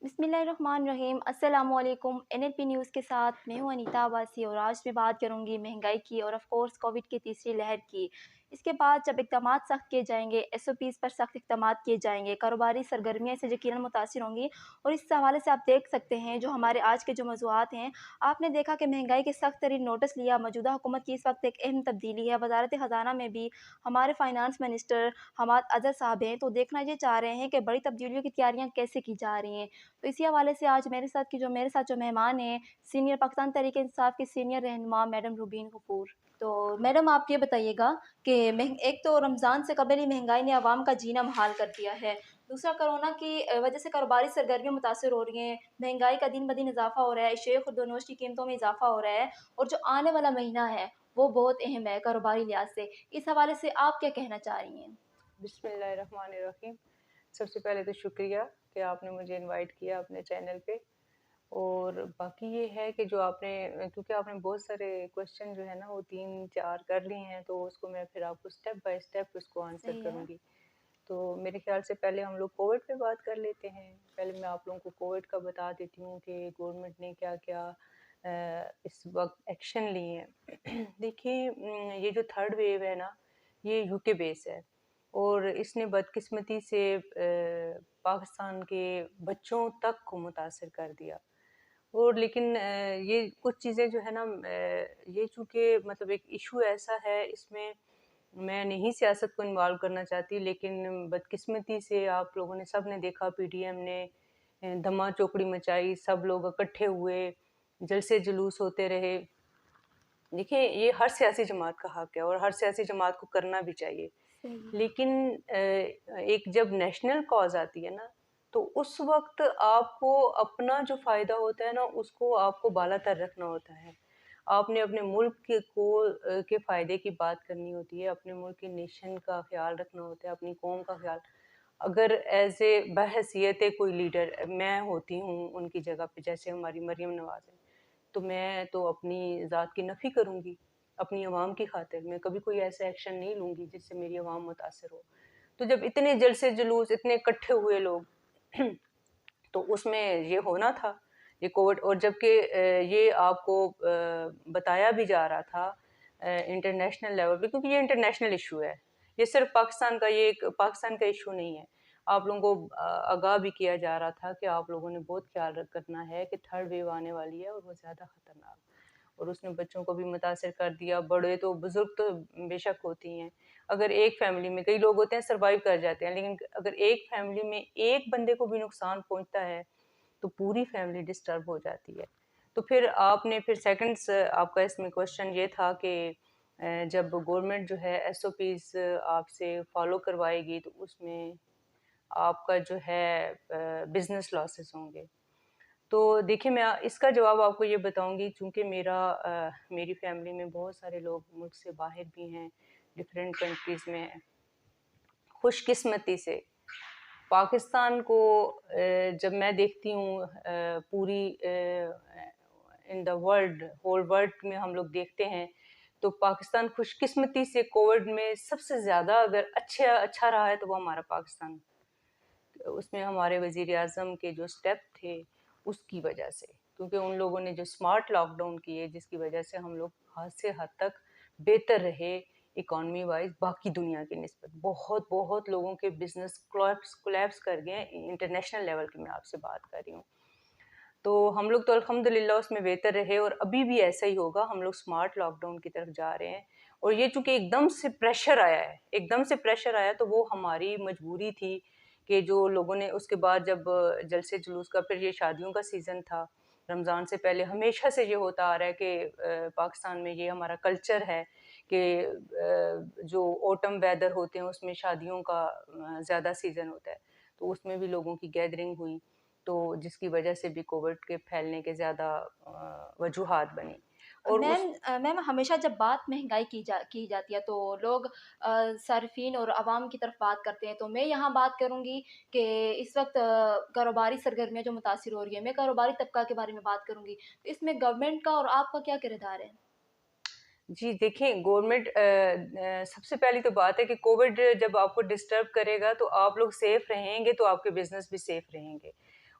बिस्मिल्लाहिर्रहमानिर्रहीम। अस्सलामुअलैकुम। NLP news के साथ मैं हूं अनीता अब्बासी और आज मैं बात करूंगी महंगाई की और ऑफ कोर्स कोविड की तीसरी लहर की। इसके बाद जब इक़दाम सख्त किए जाएंगे, एसओपीज़ पर सख्त इक़दाम किए जाएंगे, कारोबारी सरगर्मियाँ इससे यकीनन मुतासिर होंगी। और इस हवाले से आप देख सकते हैं जो हमारे आज के जो मौज़ूआत हैं, आपने देखा कि महंगाई के सख्त तरीन नोटिस लिया। मौजूदा हुकूमत की इस वक्त एक अहम तब्दीली है। वज़ारत ख़ज़ाना में भी हमारे फाइनेंस मिनिस्टर हमाद अज़हर साहब हैं, तो देखना ये चाह रहे हैं कि बड़ी तब्दीलियों की तैयारियाँ कैसे की जा रही हैं। तो इसी हवाले से आज मेरे साथ जो मेहमान हैं, सीनियर पाकिस्तान तहरीक-ए-इंसाफ की सीनियर रहनुमा मैडम रूबीन गफूर। तो मैडम आप ये बताइएगा कि एक तो रमज़ान से कबल ही महंगाई ने अवाम का जीना मुहाल कर दिया है। दूसरा, कोरोना की वजह से कारोबारी सरगर्मियाँ मुतासिर हो रही हैं। महंगाई का दिन-ब-दिन इज़ाफ़ा हो रहा है, शेख और दोनोश की कीमतों में इज़ाफ़ा हो रहा है और जो आने वाला महीना है, वो बहुत अहम है कारोबारी लिहाज से। इस हवाले से आप क्या कहना चाह रही हैं? बिस्मिल्लाहिर्रहमानिर्रहीम। सबसे पहले तो शुक्रिया कि आपने मुझे इनवाइट किया अपने चैनल पे। और बाकी ये है कि जो आपने क्योंकि आपने बहुत सारे क्वेश्चन जो है ना वो 3-4 कर लिए हैं, तो उसको मैं फिर आपको स्टेप बाय स्टेप उसको आंसर सही है। करूँगी। तो मेरे ख्याल से पहले हम लोग कोविड पे बात कर लेते हैं। पहले मैं आप लोगों को कोविड का बता देती हूँ कि गवर्नमेंट ने क्या-क्या इस वक़्त एक्शन लिए हैं। देखिए, ये जो थर्ड वेव है ना, ये यूके बेस है और इसने बदकिस्मती से पाकिस्तान के बच्चों तक को मुतासिर कर दिया। और लेकिन ये कुछ चीज़ें जो है ना, ये चूँकि मतलब एक इशू ऐसा है, इसमें मैं नहीं सियासत को इन्वॉल्व करना चाहती, लेकिन बदकिस्मती से आप लोगों ने सब ने देखा, पीटीएम ने धमा चौकड़ी मचाई, सब लोग इकट्ठे हुए, जलसे जुलूस होते रहे। देखिए, ये हर सियासी जमात का हक है और हर सियासी जमात को करना भी चाहिए। सही। लेकिन एक जब नेशनल कॉज़ आती है ना, तो उस वक़्त आपको अपना जो फ़ायदा होता है ना, उसको आपको बालातर रखना होता है। आपने अपने मुल्क के फ़ायदे की बात करनी होती है, अपने मुल्क के नेशन का ख़्याल रखना होता है, अपनी कौम का ख़्याल। अगर एज़ ए बहैसियत कोई लीडर मैं होती हूँ उनकी जगह पे, जैसे हमारी मरियम नवाज़ हैं, तो मैं तो अपनी ज़ात की नफ़ी करूँगी, अपनी आवाम की खातिर। मैं कभी कोई ऐसा एक्शन नहीं लूँगी जिससे मेरी आवाम मुतासिर हो। तो जब इतने जलसे-जुलूस, इतने इकट्ठे हुए लोग तो उसमें ये होना था, ये कोविड। और जबकि ये आपको बताया भी जा रहा था इंटरनेशनल लेवल पे, क्योंकि ये इंटरनेशनल इशू है। ये सिर्फ़ पाकिस्तान का, ये एक पाकिस्तान का इशू नहीं है। आप लोगों को आगाह भी किया जा रहा था कि आप लोगों ने बहुत ख़्याल रखना है कि थर्ड वेव आने वाली है और वो ज़्यादा ख़तरनाक। और उसने बच्चों को भी मुतासिर कर दिया, बड़े तो बुज़ुर्ग तो बेशक होती हैं। अगर एक फैमिली में कई लोग होते हैं सर्वाइव कर जाते हैं, लेकिन अगर एक फैमिली में एक बंदे को भी नुकसान पहुँचता है, तो पूरी फैमिली डिस्टर्ब हो जाती है। तो फिर आपने फिर सेकंड्स आपका इसमें क्वेश्चन ये था कि जब गवर्नमेंट जो है एसओपीज़ आपसे फ़ॉलो करवाएगी, तो उसमें आपका जो है बिज़नेस लॉसेस होंगे। तो देखिए, मैं इसका जवाब आपको ये बताऊँगी, चूँकि मेरी फैमिली में बहुत सारे लोग मुल्क से बाहर भी हैं, डिफरेंट कंट्रीज़ में हैं। खुशकिस्मती से पाकिस्तान को जब मैं देखती हूँ पूरी in the world, whole world में हम लोग देखते हैं, तो पाकिस्तान खुशकिस्मती से कोविड में सबसे ज़्यादा अगर अच्छा रहा है, तो वो हमारा पाकिस्तान। उसमें हमारे वज़ीर-ए-आज़म के जो स्टेप थे, उसकी वजह से, क्योंकि उन लोगों ने जो स्मार्ट लॉकडाउन किए, जिसकी वजह से हम लोग हद से हद तक बेहतर रहे इकॉनमी वाइज़ बाकी दुनिया की निस्बत। बहुत लोगों के बिज़नेस कोलैप्स कर गए, इंटरनेशनल लेवल की मैं आपसे बात कर रही हूँ। तो हम लोग तो अल्हम्दुलिल्लाह उसमें बेहतर रहे और अभी भी ऐसा ही होगा। हम लोग स्मार्ट लॉकडाउन की तरफ जा रहे हैं और ये चूँकि एकदम से प्रेशर आया, तो वो हमारी मजबूरी थी कि जो लोगों ने उसके बाद जब जलसे जुलूस का, फिर ये शादियों का सीज़न था, रमज़ान से पहले हमेशा से ये होता आ रहा है कि पाकिस्तान में ये हमारा कल्चर है कि जो ऑटम वेदर होते हैं उसमें शादियों का ज़्यादा सीज़न होता है। तो उसमें भी लोगों की गैदरिंग हुई, तो जिसकी वजह से भी कोविड के फैलने के ज़्यादा वजूहात बनी। और मैम उस मैम हमेशा जब बात महँगाई की जाती है तो लोग सार्फ़िन और आवाम की तरफ बात करते हैं। तो मैं यहाँ बात करूँगी कि इस वक़्त कारोबारी सरगर्मियाँ जो मुतासिर हो रही हैं, मैं कारोबारी तबका के बारे में बात करूँगी। तो इसमें गवर्नमेंट का और आपका क्या किरदार है? जी, देखिए, गवर्नमेंट सबसे पहली तो बात है कि कोविड जब आपको डिस्टर्ब करेगा, तो आप लोग सेफ रहेंगे, तो आपके बिज़नेस भी सेफ रहेंगे।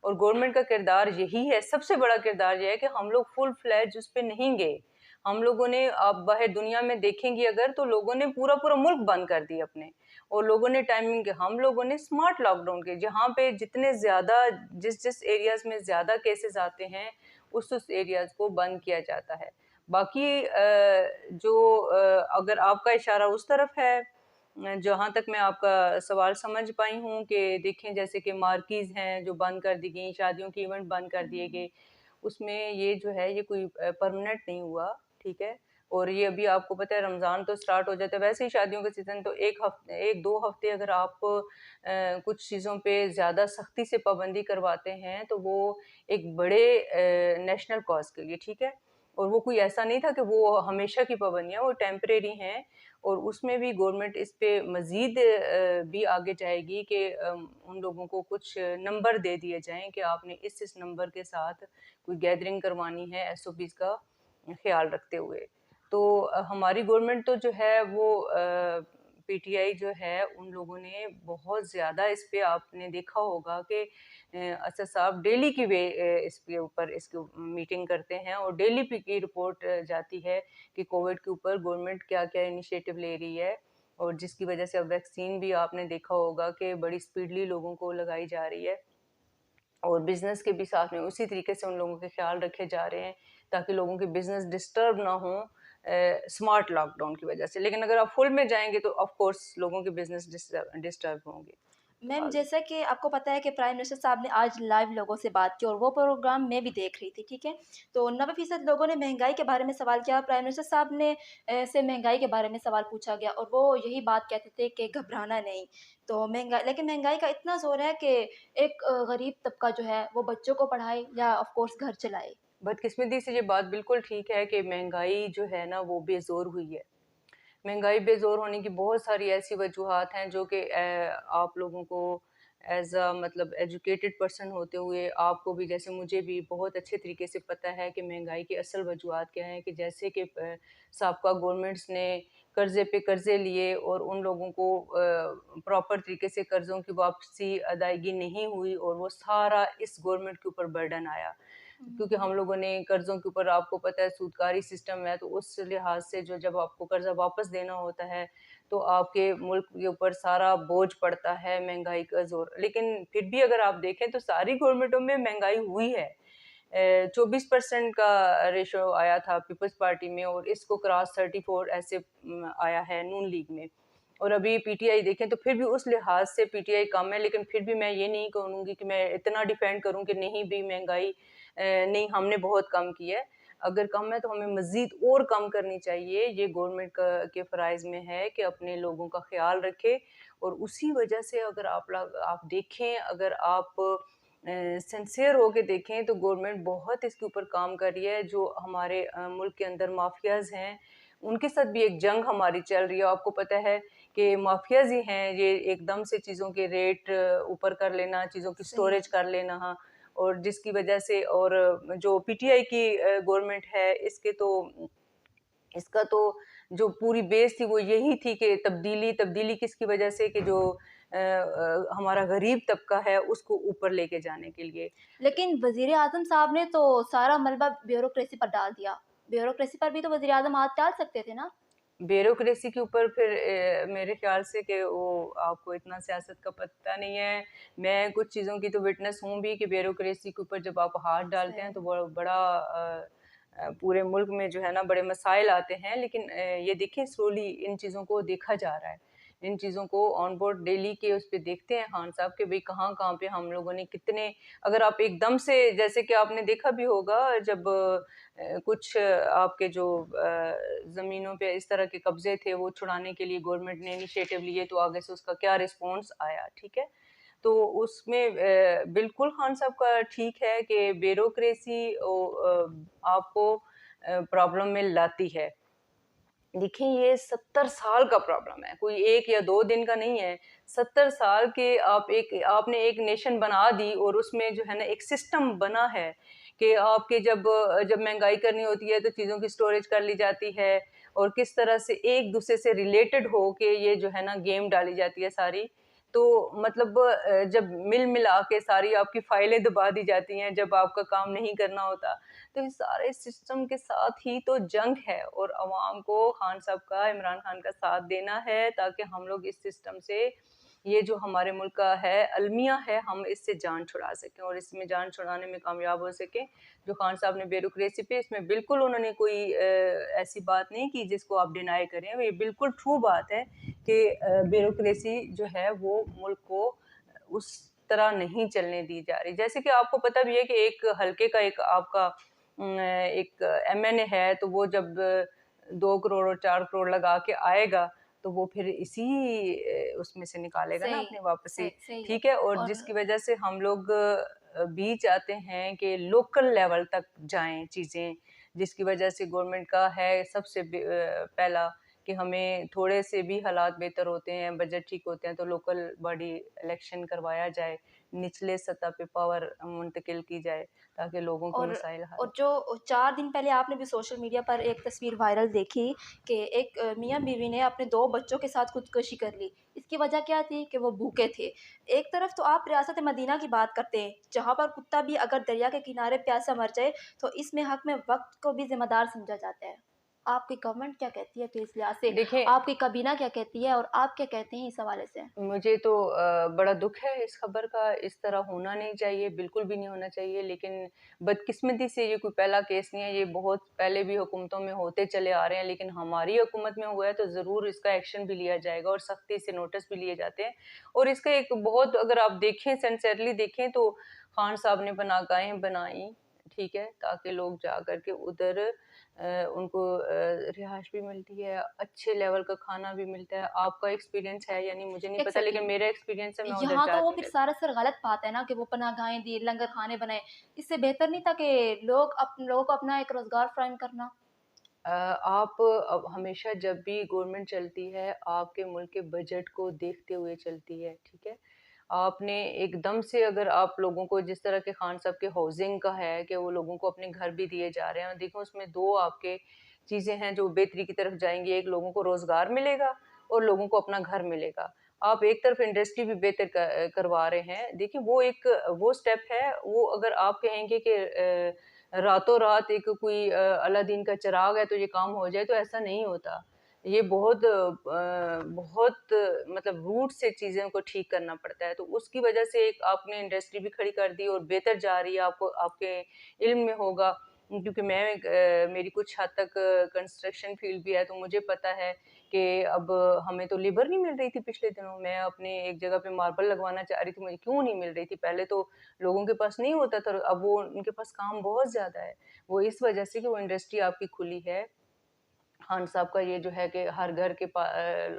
और गवर्नमेंट का किरदार यही है, सबसे बड़ा किरदार ये है कि हम लोग फुल फ्लैज उस पे नहीं गए। हम लोगों ने, आप बाहर दुनिया में देखेंगी अगर, तो लोगों ने पूरा पूरा मुल्क बंद कर दिया अपने, और लोगों ने टाइमिंग के, हम लोगों ने स्मार्ट लॉकडाउन के, जहाँ पे जितने ज्यादा, जिस जिस एरियाज में ज्यादा केसेस आते हैं उस एरियाज को बंद किया जाता है। बाकी अगर आपका इशारा उस तरफ है, जहाँ तक मैं आपका सवाल समझ पाई हूँ कि देखें जैसे कि मार्कीज हैं जो बंद कर दी गई, शादियों के इवेंट बंद कर दिए गए, उसमें ये जो है ये कोई परमानेंट नहीं हुआ, ठीक है। और ये अभी आपको पता है रमज़ान तो स्टार्ट हो जाता है, वैसे ही शादियों का सीज़न, तो एक दो हफ्ते अगर आप कुछ चीज़ों पे ज़्यादा सख्ती से पाबंदी करवाते हैं तो वो एक बड़े नेशनल कॉज के लिए, ठीक है। और वो कोई ऐसा नहीं था कि वो हमेशा की पाबंदियाँ, वो टेम्परेरी हैं। और उसमें भी गवर्नमेंट इस पे मज़ीद भी आगे जाएगी कि उन लोगों को कुछ नंबर दे दिए जाएँ कि आपने इस नंबर के साथ कोई गैदरिंग करवानी है एसओपीज़ का ख्याल रखते हुए। तो हमारी गवर्नमेंट तो जो है वो पीटीआई जो है उन लोगों ने बहुत ज़्यादा इस पे, आपने देखा होगा कि असद साहब डेली की इसके ऊपर इसकी मीटिंग करते हैं और डेली की रिपोर्ट जाती है कि कोविड के ऊपर गवर्नमेंट क्या क्या इनिशिएटिव ले रही है। और जिसकी वजह से अब वैक्सीन भी आपने देखा होगा कि बड़ी स्पीडली लोगों को लगाई जा रही है, और बिजनेस के भी साथ में उसी तरीके से उन लोगों के ख्याल रखे जा रहे हैं ताकि लोगों के बिजनेस डिस्टर्ब ना हो स्मार्ट लॉकडाउन की वजह से। लेकिन अगर आप फुल में जाएंगे तो ऑफ कोर्स लोगों के बिजनेस डिस्टर्ब होंगे। मैम, फालतू। जैसा कि आपको पता है कि प्राइम मिनिस्टर साहब ने आज लाइव लोगों से बात की और वो प्रोग्राम मैं भी देख रही थी, ठीक है। तो 90% लोगों ने महंगाई के बारे में सवाल किया, प्राइम मिनिस्टर साहब ने से महंगाई के बारे में सवाल पूछा गया और वो यही बात कहते थे कि घबराना नहीं। तो महंगाई, लेकिन महंगाई का इतना जोर है कि एक गरीब तबका जो है वो बच्चों को पढ़ाए या ऑफ कोर्स घर चलाए। बदकिस्मती से ये बात बिल्कुल ठीक है कि महंगाई जो है ना वो बेजोर हुई है। महंगाई बेजोर होने की बहुत सारी ऐसी वजूहात हैं जो कि आप लोगों को एज अ मतलब एजुकेटेड पर्सन होते हुए आपको भी, जैसे मुझे भी बहुत अच्छे तरीके से पता है कि महंगाई की असल वजूहात क्या हैं। कि जैसे कि साबका गवर्नमेंट्स ने कर्जे पे कर्जे लिए और उन लोगों को प्रॉपर तरीके से कर्जों की वापसी अदायगी नहीं हुई और वो सारा इस गवर्नमेंट के ऊपर बर्डन आया। क्योंकि हम लोगों ने कर्ज़ों के ऊपर, आपको पता है सूदकारी सिस्टम है, तो उस लिहाज से जो जब आपको कर्ज़ा वापस देना होता है, तो आपके मुल्क के ऊपर सारा बोझ पड़ता है महँगाई का ज़ोर। लेकिन फिर भी अगर आप देखें तो सारी गवर्नमेंटों में महँगाई हुई है। 24% का रेशो आया था पीपल्स पार्टी में और इसको क्रॉस 34 ऐसे आया है नून लीग में। और अभी पीटीआई देखें तो फिर भी उस लिहाज से पीटीआई कम है, लेकिन फिर भी मैं ये नहीं कहूँगी कि मैं इतना डिफेंड करूँ कि नहीं भी महंगाई नहीं, हमने बहुत कम की है। अगर कम है तो हमें मज़ीद और कम करनी चाहिए। ये गवर्नमेंट का के फ़राइज़ में है कि अपने लोगों का ख़्याल रखे। और उसी वजह से अगर आप देखें, अगर आप सिंसियर होके देखें तो गवर्नमेंट बहुत इसके ऊपर काम कर रही है। जो हमारे मुल्क के अंदर माफियाज़ हैं, उनके साथ भी एक जंग हमारी चल रही है। आपको पता है कि माफियाज़ ही हैं ये एकदम से चीज़ों के रेट ऊपर कर लेना, चीज़ों की सही स्टोरेज है। कर लेना, हाँ। और जिसकी वजह से, और जो पीटीआई की गवर्नमेंट है, इसका तो जो पूरी बेस थी वो यही थी कि तब्दीली किसकी वजह से, कि जो हमारा गरीब तबका है उसको ऊपर लेके जाने के लिए। लेकिन वज़ीर आज़म साहब ने तो सारा मलबा ब्यूरोक्रेसी पर डाल दिया। ब्यूरोक्रेसी पर भी तो वज़ीर आज़म हाथ डाल सकते थे ना? ब्यूरोक्रेसी के ऊपर फिर मेरे ख्याल से कि वो, आपको इतना सियासत का पता नहीं है। मैं कुछ चीज़ों की तो विटनेस हूँ भी कि ब्यूरोक्रेसी के ऊपर जब आप हाथ डालते हैं सही। तो बड़ा पूरे मुल्क में जो है ना बड़े मसाइल आते हैं। लेकिन ये देखें स्लोली इन चीज़ों को देखा जा रहा है। इन चीज़ों को ऑन बोर्ड डेली के उस पे देखते हैं खान साहब के भाई कहाँ-कहाँ पे हम लोगों ने कितने, अगर आप एकदम से, जैसे कि आपने देखा भी होगा जब कुछ आपके जो ज़मीनों पे इस तरह के कब्जे थे वो छुड़ाने के लिए गवर्नमेंट ने इनिशिएटिव लिए, तो आगे से उसका क्या रिस्पॉन्स आया, ठीक है। तो उसमें बिल्कुल खान साहब का ठीक है कि ब्यूरोक्रेसी आपको प्रॉब्लम में लाती है। देखिए ये 70 साल का प्रॉब्लम है, कोई 1 या 2 दिन का नहीं है। 70 साल के आपने एक नेशन बना दी और उसमें जो है ना एक सिस्टम बना है कि आपके जब महँगाई करनी होती है तो चीज़ों की स्टोरेज कर ली जाती है और किस तरह से एक-दूसरे से रिलेटेड हो के ये जो है ना गेम डाली जाती है सारी। तो मतलब जब मिला के सारी आपकी फाइलें दबा दी जाती हैं, जब आपका काम नहीं करना होता, तो इस सारे सिस्टम के साथ ही तो जंग है और अवाम को खान साहब का, इमरान खान का साथ देना है ताकि हम लोग इस सिस्टम से, ये जो हमारे मुल्क का है अलमिया है, हम इससे जान छुड़ा सकें और इसमें जान छुड़ाने में कामयाब हो सकें। जो खान साहब ने ब्यूरोक्रेसी पे, इसमें बिल्कुल उन्होंने कोई ऐसी बात नहीं की जिसको आप डिनाई करें, ये बिल्कुल ट्रू बात है कि ब्यूरोक्रेसी जो है वो मुल्क को उस तरह नहीं चलने दी जा रही। जैसे कि आपको पता भी है कि एक हल्के का एक आपका एक एमएनए है, तो वो जब 2 करोड़ और 4 करोड़ लगा के आएगा, तो वो फिर इसी उसमें से निकालेगा ना सही, अपनी वापसी, सही, सही है। ठीक है? और और जिसकी वजह से हम लोग भी चाहते हैं कि लोकल लेवल तक जाएँ चीज़ें, जिसकी वजह से गवर्नमेंट का है सबसे पहला कि हमें थोड़े से भी हालात बेहतर होते हैं, बजट ठीक होते हैं, तो लोकल बॉडी इलेक्शन करवाया जाए, निचले सतह पे पावर मुंतकिल की जाए, ताकि लोगों के और मसाइल हल और जो 4 दिन पहले आपने भी सोशल मीडिया पर एक तस्वीर वायरल देखी कि एक मियाँ-बीवी ने अपने 2 बच्चों के साथ खुदकुशी कर ली। इसकी वजह क्या थी कि वो भूखे थे। एक तरफ तो आप रियासत मदीना की बात करते हैं, जहाँ पर कुत्ता भी अगर दरिया के किनारे प्यासा मर जाए, तो इसमें हक़ में वक़्त को भी ज़िम्मेदार समझा जाता है। आपकी गवर्नमेंट क्या कहती है फिर इस लिहाज़ से? देखिए, आपकी काबीना क्या कहती है और आप क्या कहते हैं इस हवाले से? मुझे तो बड़ा दुःख है इस खबर का, इस तरह होना नहीं चाहिए, बिल्कुल भी नहीं होना चाहिए, लेकिन बदकिस्मती से ये कोई पहला केस नहीं है, ये बहुत पहले भी हुकूमतों में होते चले आ रहे हैं, लेकिन हमारी हुकूमत में हुआ है तो ज़रूर इसका एक्शन भी लिया जाएगा और सख्ती से नोटिस भी लिए जाते हैं। और इसका एक बहुत, अगर आप देखें, सिंसियरली देखें, तो खान साहब ने पनाहगाहें बनाई, ठीक है? ताकि लोग जा कर के उधर उनको रिहाइश भी मिलती है, अच्छे लेवल का खाना भी मिलता है। आपका एक्सपीरियंस है या नहीं मुझे नहीं पता, लेकिन एग्ज़ैक्टली। मेरा एक्सपीरियंस है, मैं उधर यहाँ तो वो जाती फिर रहती हूँ। सरासर गलत बात है ना कि वो पनाहगाहें दी, लंगर खाने बनाए। इससे बेहतर नहीं था कि लोगों को अपना एक रोज़गार फ़राहम करना? आप अब हमेशा जब भी गवर्नमेंट चलती है, आपके मुल्क के बजट को देखते हुए चलती है, ठीक है? आपने एकदम से, अगर आप लोगों को, जिस तरह के खान साहब के हाउसिंग का है कि वो लोगों को अपने घर भी दिए जा रहे हैं, और देखो उसमें 2 आपके चीज़ें हैं जो बेहतरी की तरफ जाएँगी। एक, लोगों को रोज़गार मिलेगा और लोगों को अपना घर मिलेगा। आप एक तरफ इंडस्ट्री भी बेहतर करवा रहे हैं। देखिए वो एक, वो स्टेप है, वो अगर आप कहेंगे कि रातों-रात एक कोई अलादीन का चिराग है तो ये काम हो जाए, तो ऐसा नहीं होता। ये बहुत बहुत मतलब रूट से चीज़ों को ठीक करना पड़ता है। तो उसकी वजह से एक आपने इंडस्ट्री भी खड़ी कर दी और बेहतर जा रही है, आपको आपके इल्म में होगा, क्योंकि मैं मेरी कुछ हद तक कंस्ट्रक्शन फील्ड भी है, तो मुझे पता है कि अब हमें तो लेबर नहीं मिल रही थी पिछले दिनों। मैं अपने एक जगह पे मार्बल लगवाना चाह रही थी, मुझे क्यों नहीं मिल रही थी? पहले तो लोगों के पास नहीं होता था, अब वो उनके पास काम बहुत ज़्यादा है। वो इस वजह से कि वो इंडस्ट्री आपकी खुली है। खान साहब का ये जो है कि हर घर के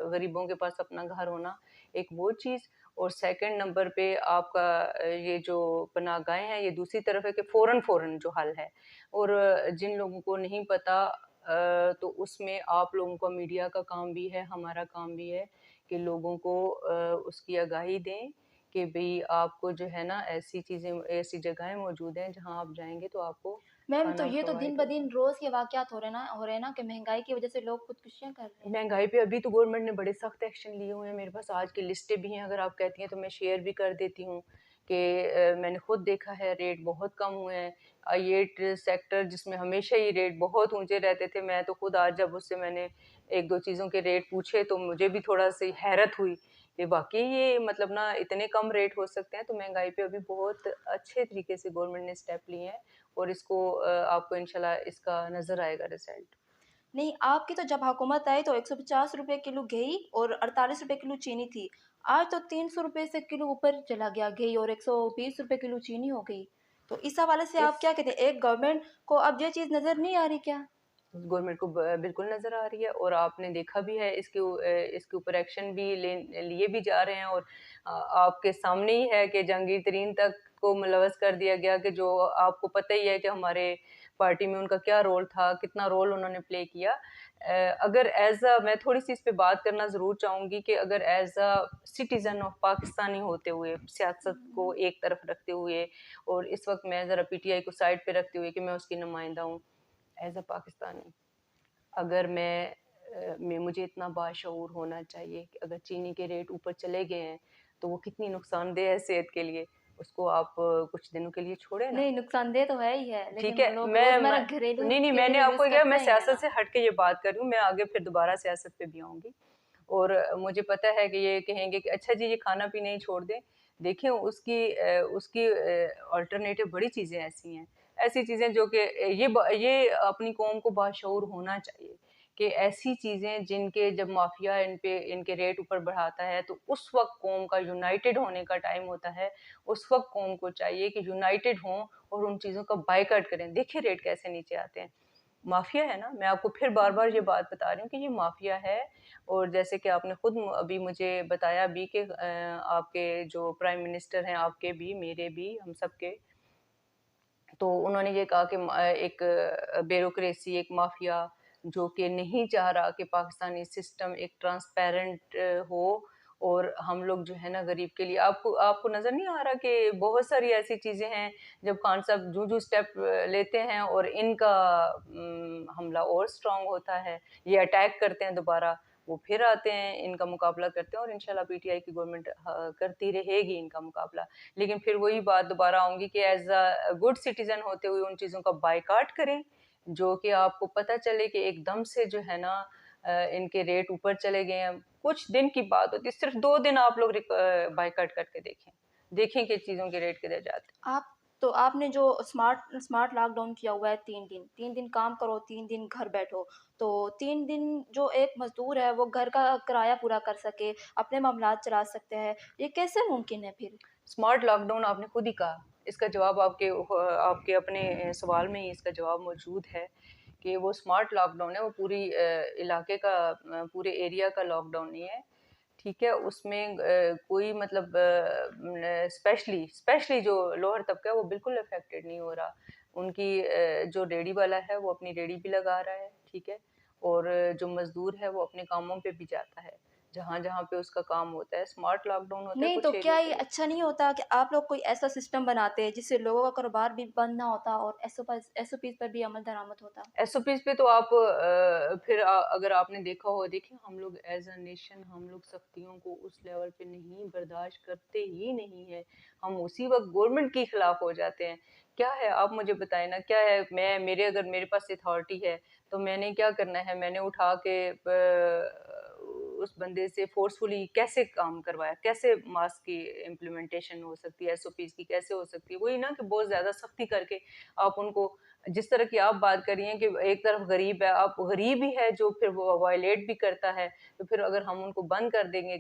गरीबों के पास अपना घर होना, एक वो चीज़, और सेकंड नंबर पे आपका ये जो पनाहगाहें हैं, ये दूसरी तरफ है कि फ़ौरन-फ़ौरन जो हल है। और जिन लोगों को नहीं पता, तो उसमें आप लोगों का, मीडिया का काम भी है, हमारा काम भी है कि लोगों को उसकी आगाही दें कि भई आपको जो है ना, ऐसी चीज़ें, ऐसी जगहें मौजूद हैं जहाँ आप जाएँगे तो आपको मैम तो खाना ये तो प्रोवाइड होगा। दिन-ब-दिन रोज़ के वाक़यात हो रहे हैं ना कि महँगाई की वज़ह से लोग खुदकुशियाँ कर रहे हैं। महँगाई पे अभी तो गवर्नमेंट ने बड़े सख्त एक्शन लिए हुए हैं। मेरे पास आज की लिस्टें भी हैं, अगर आप कहती हैं तो मैं शेयर भी कर देती हूँ कि मैंने खुद देखा है, रेट बहुत कम हुए हैं। ये सेक्टर जिसमें हमेशा ही रेट बहुत ऊँचे रहते थे, मैं तो खुद आज जब उससे मैंने 1-2 चीज़ों के रेट पूछे तो मुझे भी थोड़ा-सी हैरत हुई कि वाक़ई ये मतलब ना इतने कम रेट हो सकते हैं। तो महँगाई पे अभी बहुत अच्छे तरीके से गवर्नमेंट ने स्टेप लिए हैं और इसको आपको इंशाल्लाह इसका नज़र आएगा रिज़ल्ट। नहीं, आपकी तो जब हुकूमत आई तो ₹150 किलो घी और ₹48 किलो चीनी थी। आज तो ₹300 से किलो ऊपर चला गया घी और ₹120 किलो चीनी हो गई। तो इस हवाले से आप इस क्या कहते हैं? एक गवर्नमेंट को अब ये चीज़ नज़र नहीं आ रही क्या? गवर्नमेंट को बिल्कुल नज़र आ रही है और आपने देखा भी है, इसके ऊपर एक्शन भी लिए भी जा रहे हैं और आपके सामने ही है कि जहांगीर तरीन तक को मुलवस कर दिया गया, कि जो आपको पता ही है कि हमारे पार्टी में उनका क्या रोल था, कितना रोल उन्होंने प्ले किया। अगर एज़ अ, मैं थोड़ी-सी इस पे बात करना ज़रूर चाहूँगी कि अगर as a citizen of Pakistani होते हुए, सियासत को एक तरफ रखते हुए, और इस वक़्त मैं ज़रा पीटीआई को साइड पे रखते हुए कि मैं उसकी नुमाइंदा हूँ, एज़ अ पाकिस्तानी, अगर मैं मुझे इतना बाशऊर होना चाहिए कि अगर चीनी के रेट ऊपर चले गए हैं, तो वो कितनी नुकसानदेह है सेहत के लिए, उसको आप कुछ दिनों के लिए छोड़ें ना। नहीं, नुकसानदेह तो है ही है, ठीक लेकिन है, लोग मैं रोज़मर्रा घरेलू नहीं, नहीं, के मैंने लिए आपको यूज़ क्या, मैं करते ही हैं सियासत ना। से हट के ये बात कर रही हूँ, मैं आगे फिर दोबारा सियासत पे भी आऊँगी। और मुझे पता है कि ये कहेंगे कि अच्छा जी ये खाना-पीना ही छोड़ दें। देखिए उसकी अल्टरनेटिव बड़ी चीज़ें ऐसी हैं। ऐसी चीज़ें जो कि ये अपनी कौम को बाशऊर होना चाहिए कि ऐसी चीज़ें जिनके जब माफ़िया इनके रेट ऊपर बढ़ाता है, तो उस वक़्त कौम का यूनाइटेड होने का टाइम होता है। उस वक़्त कौम को चाहिए कि यूनाइटेड हों और उन चीज़ों का बायकॉट करें। देखिए रेट कैसे नीचे आते हैं। माफिया है ना, मैं आपको फिर बार-बार ये बात बता रही हूँ कि ये माफिया है। और जैसे कि आपने खुद अभी मुझे बताया भी कि आपके जो प्राइम मिनिस्टर हैं, आपके भी, मेरे भी, हम सबके, तो उन्होंने ये कहा कि एक ब्यूरोक्रेसी, एक माफिया जो कि नहीं चाह रहा कि पाकिस्तानी सिस्टम एक ट्रांसपेरेंट हो, और हम लोग जो है ना गरीब के लिए, आपको आपको नज़र नहीं आ रहा कि बहुत सारी ऐसी चीज़ें हैं, जब खान साहब जो स्टेप लेते हैं और इनका हमला और स्ट्रॉन्ग होता है, ये अटैक करते हैं दोबारा, वो फिर आते हैं, इनका मुकाबला करते हैं, और इंशाल्लाह पीटीआई की गवर्नमेंट करती रहेगी इनका मुकाबला। लेकिन फिर वही बात दोबारा आऊँगी कि एज़ अ गुड सिटीज़न होते हुए उन चीज़ों का बायकॉट करें, जो कि आपको पता चले कि एकदम से जो है ना इनके रेट ऊपर चले गए हैं। कुछ दिन की बात होती है, सिर्फ़ 2 दिन आप लोग बायकॉट करके देखें। देखें कि चीज़ों के रेट किधर जाते हैं। आप तो आपने जो स्मार्ट स्मार्ट लॉकडाउन किया हुआ है 3 दिन, 3 दिन काम करो, 3 दिन घर बैठो। तो 3 दिन जो एक मज़दूर है वो घर का किराया पूरा कर सके, अपने मामलात चला सकते हैं, ये कैसे मुमकिन है फिर? स्मार्ट लॉकडाउन आपने खुद ही कहा। इसका जवाब आपके अपने सवाल में ही इसका जवाब मौजूद है कि वो स्मार्ट लॉकडाउन है, वो पूरी इलाके का पूरे एरिया का लॉकडाउन नहीं है। ठीक है? उसमें कोई मतलब स्पेशली स्पेशली जो लोअर तबका है वो बिल्कुल अफ़ेक्टेड नहीं हो रहा। उनकी जो रेहड़ी वाला है वो अपनी रेहड़ी भी लगा रहा है, ठीक है? और जो मज़दूर है वो अपने कामों पे भी जाता है, जहाँ-जहाँ पे उसका काम होता है। स्मार्ट लॉकडाउन होता है नहीं, तो कुछ क्या एरिया के ये लिए। अच्छा नहीं होता कि आप लोग कोई ऐसा सिस्टम बनाते जिससे लोगों का कारोबार भी बंद ना होता और एसओपीज़ पर भी अमल दरामद होता? एसओपीज़ पे तो आप फिर अगर आपने देखा हो, देखिए हम लोग एज़ अ नेशन हम लोग सख्तियों को उस लेवल पे नहीं बर्दाश्त करते ही नहीं है। हम उसी वक़्त गवर्नमेंट के खिलाफ हो जाते हैं। क्या है आप मुझे बताएँ ना, क्या है, अगर मेरे पास अथॉरिटी है, तो मैंने क्या करना है? मैंने उठा के उस बंदे से फ़ोर्सफुली कैसे काम करवाया? कैसे मास्क की इम्प्लीमेंटेशन हो सकती है, एसओपीज़ की कैसे हो सकती है? वही ना कि बहुत ज़्यादा सख्ती करके आप उनको, जिस तरह की आप बात कर रही हैं कि एक तरफ गरीब है, आप गरीब ही है जो फिर वो वायलेट भी करता है, तो फिर अगर हम उनको बंद कर देंगे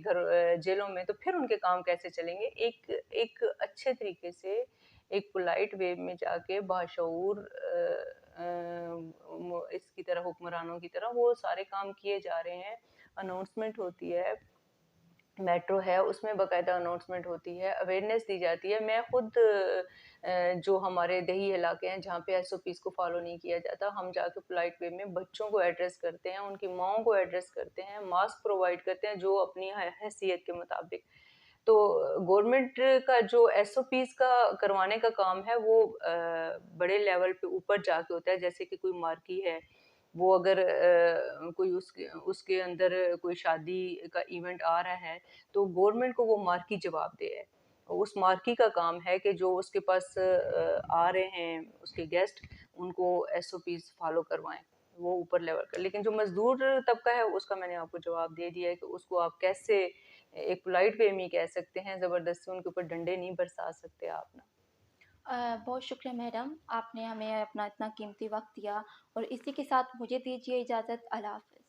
जेलों में, तो फिर उनके काम कैसे चलेंगे? एक एक अच्छे तरीके से, एक पोलाइट वे में जाके बाशऊर इसकी तरह, हुक्मरानों की तरह वो सारे काम किए जा रहे हैं। अनाउंसमेंट होती है, मेट्रो है, उसमें बाकायदा अनाउंसमेंट होती है, अवेयरनेस दी जाती है। मैं खुद जो हमारे देही इलाके हैं जहाँ पे एसओपीज़ को फ़ॉलो नहीं किया जाता, हम जाके पोलाइट वे में बच्चों को एड्रेस करते हैं, उनकी माँओं को एड्रेस करते हैं, मास्क प्रोवाइड करते हैं जो अपनी हैसियत के मुताबिक। तो गवर्नमेंट का जो एसओपीज़ का करवाने का काम है वो बड़े लेवल पे ऊपर जाके होता है। जैसे कि कोई मार्की है, वो अगर कोई उसके उसके अंदर कोई शादी का इवेंट आ रहा है, तो गवर्नमेंट को वो मार्की जवाब दे है। उस मार्की का काम है कि जो उसके पास आ रहे हैं उसके गेस्ट, उनको एसओपीज़ फ़ॉलो करवाएँ, वो ऊपर लेवल का। लेकिन जो मज़दूर तबका है उसका मैंने आपको जवाब दे दिया है कि उसको आप कैसे एक पोलाइट वे में ही कह सकते हैं, ज़बरदस्ती उनके ऊपर डंडे नहीं बरसा सकते आप ना। बहुत शुक्रिया मैडम, आपने हमें अपना इतना कीमती वक़्त दिया और इसी के साथ मुझे दीजिए इजाज़त। अल्लाह हाफ़िज़।